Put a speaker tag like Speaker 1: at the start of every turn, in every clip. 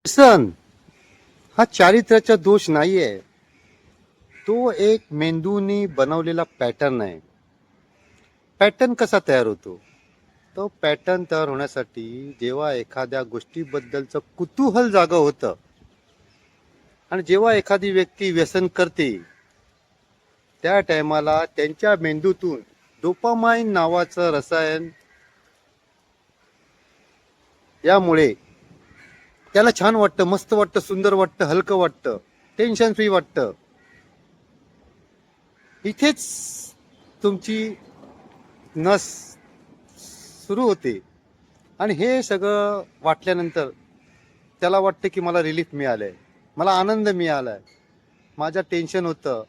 Speaker 1: व्यसन हा चारित्र्याचा दोष नाहीये, तो एक मेंदूनी बनवलेला पॅटर्न आहे. पॅटर्न कसा तयार होतो? तो पॅटर्न तयार होण्यासाठी जेव्हा एखाद्या गोष्टीबद्दलचं कुतूहल जागं होतं आणि जेव्हा एखादी व्यक्ती व्यसन करते, त्या टायमाला त्यांच्या मेंदूतून डोपामाइन नावाचं रसायन, यामुळे त्याला छान वाटतं, मस्त वाटतं, सुंदर वाटतं, हलकं वाटतं, टेन्शन फ्री वाटतं. इथेच तुमची नस सुरू होते आणि हे सगळं वाटल्यानंतर त्याला वाटतं की मला रिलीफ मिळालंय, मला आनंद मिळालाय, माझं टेन्शन होतं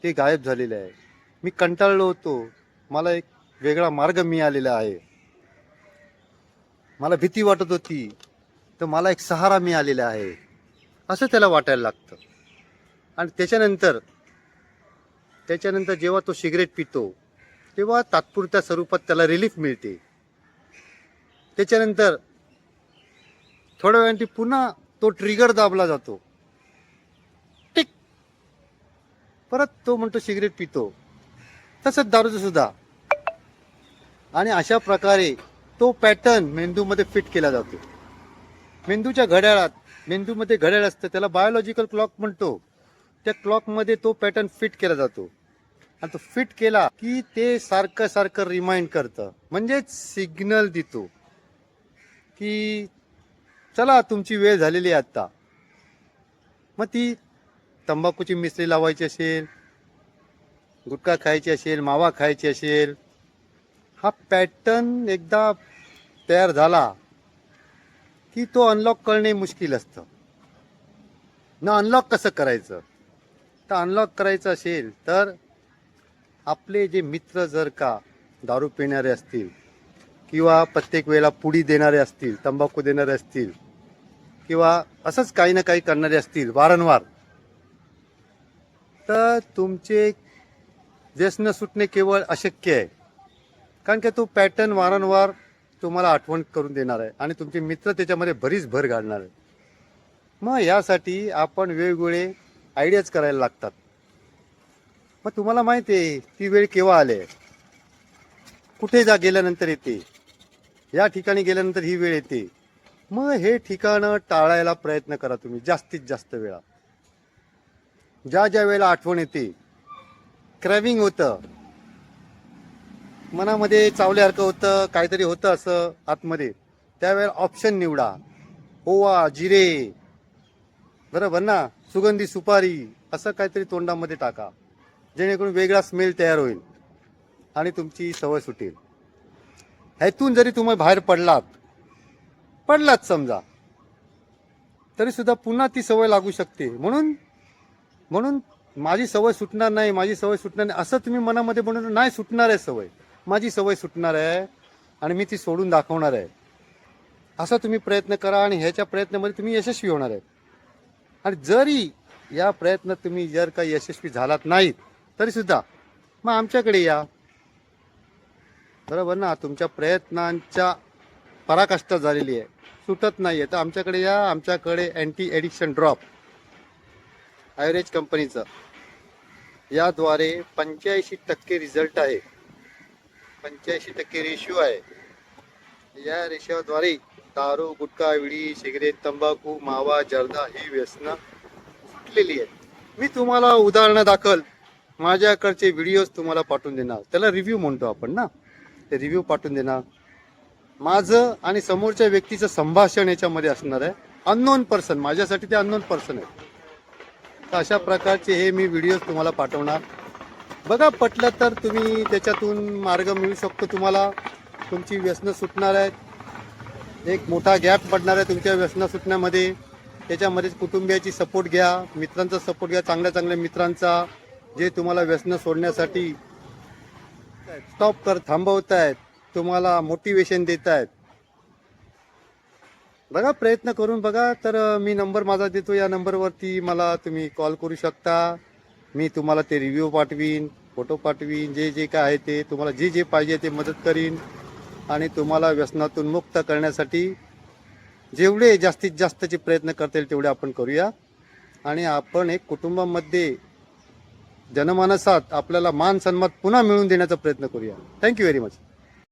Speaker 1: ते गायब झालेलं आहे, मी कंटाळलो होतो, मला एक वेगळा मार्ग मिळालेला आहे, मला भीती वाटत होती तर मला एक सहारा मिळालेला आहे, असं त्याला वाटायला लागतं. आणि त्याच्यानंतर जेव्हा तो सिगरेट पितो तेव्हा तात्पुरत्या स्वरूपात त्याला रिलीफ मिळते. त्याच्यानंतर थोड्या वेळाने पुन्हा तो ट्रिगर दाबला जातो, टिक, परत तो म्हणतो सिगरेट पितो. तसंच दारूचं सुद्धा. आणि अशा प्रकारे तो पॅटर्न मेंदूमध्ये फिट केला जातो. मेंदूमध्ये घड्याळ असतं, त्याला बायोलॉजिकल क्लॉक म्हणतो. त्या क्लॉकमध्ये तो पॅटर्न फिट केला जातो आणि तो फिट केला की ते सारखं सारखं रिमाइंड करतं, म्हणजेच सिग्नल देतो की चला तुमची वेळ झालेली आहे आता. मग ती तंबाखूची मिसळी लावायची असेल, गुटखा खायची असेल, मावा खायची असेल, हा पॅटर्न एकदा तयार झाला की तो अनलॉक करणे मुश्किल असतं. न अनलॉक कसं करायचं? तर अनलॉक करायचं असेल तर आपले जे मित्र जर का दारू पिणारे असतील किंवा प्रत्येक वेळेला पुडी देणारे असतील, तंबाखू देणारे असतील किंवा असंच काही ना काही करणारे असतील वारंवार, तर तुमचे व्यसन सुटणे केवळ अशक्य आहे. कारण की तो पॅटर्न वारंवार तुम्हाला आठवण करून देणार आहे आणि तुमचे मित्र त्याच्यामध्ये बरीच भर घालणार आहे. मग यासाठी आपण वेगवेगळे आयडियाज करायला लागतात. मग तुम्हाला माहिती आहे ती वेळ केव्हा आली आहे, कुठे गेल्यानंतर येते, या ठिकाणी गेल्यानंतर ही वेळ येते. मग हे ठिकाणं टाळायला प्रयत्न करा तुम्ही जास्तीत जास्त वेळा. ज्या ज्या वेळेला आठवण येते, क्रॅव्हिंग होतं, मनामध्ये चावल्यासारखं होतं, काहीतरी होतं असं आतमध्ये, त्यावेळेला ऑप्शन निवडा. ओवा, जिरे, बरोबर ना, सुगंधी सुपारी, असं काहीतरी तोंडामध्ये टाका, जेणेकरून वेगळा स्मेल तयार होईल आणि तुमची सवय सुटेल. ह्यातून जरी तुम्ही बाहेर पडलात समजा, तरी सुद्धा पुन्हा ती सवय लागू शकते. म्हणून माझी सवय सुटणार नाही असं तुम्ही मनामध्ये म्हणून नाही, सुटणार आहे सवय, माझी सवय सुटणार आहे आणि मी ती सोडून दाखवणार आहे, असा तुम्ही प्रयत्न करा आणि ह्याच्या प्रयत्नामध्ये तुम्ही यशस्वी होणार आहे. आणि जरी या प्रयत्नात तुम्ही जर काही यशस्वी झालात नाहीत तरी सुद्धा मग आमच्याकडे या, बरोबर ना. तुमच्या प्रयत्नांच्या पराकाष्ठा झालेली आहे, सुटत नाही आहे, तर आमच्याकडे या. आमच्याकडे अँटी ॲडिक्शन ड्रॉप ॲव्हरेज कंपनीचं, याद्वारे 85% रिझल्ट आहे, 85% रेशिओ आहे. या रेशिओद्वारे दारू, गुटखा, विडी, सिगरेट, तंबाखू, मावा, जर्दा ही व्यसनं सुटलेली आहेत. मी तुम्हाला उदाहरणादाखल माझ्याकडचे व्हिडिओज तुम्हाला पाठवून देणार, त्याला रिव्ह्यू म्हणतो आपण ना, ते रिव्ह्यू पाठवून देणार. माझं आणि समोरच्या व्यक्तीचं संभाषण याच्यामध्ये असणार आहे. अननोन पर्सन, माझ्यासाठी ते अननोन पर्सन आहे. तर अशा प्रकारचे हे मी व्हिडिओज तुम्हाला पाठवणार. बघा, पटलं तर तुम्ही त्याच्यातून मार्ग मिळू शकतो तुम्हाला, तुमची व्यसनं सुटणार आहेत. एक मोठा गॅप पडणार आहे तुमच्या व्यसनं सुटण्यामध्ये. त्याच्यामध्ये कुटुंबियाची सपोर्ट घ्या, मित्रांचा सपोर्ट घ्या, चांगल्या चांगल्या मित्रांचा, जे तुम्हाला व्यसनं सोडण्यासाठी थांबवत आहेत, तुम्हाला मोटिवेशन देत आहेत. बघा, प्रयत्न करून बघा. तर मी नंबर माझा देतो, या नंबरवरती मला तुम्ही कॉल करू शकता. मी तुम्हाला ते रिव्ह्यू पाठवीन, फोटो पाठवीन, जे जे काय आहे ते तुम्हाला जे जे पाहिजे ते मदत करीन आणि तुम्हाला व्यसनातून मुक्त करण्यासाठी जेवढे जास्तीत जास्तचे प्रयत्न करता येईल तेवढे आपण करूया आणि आपण एक कुटुंबामध्ये जनमानसात आपल्याला मान सन्मान पुन्हा मिळवून देण्याचा प्रयत्न करूया. Thank you very much.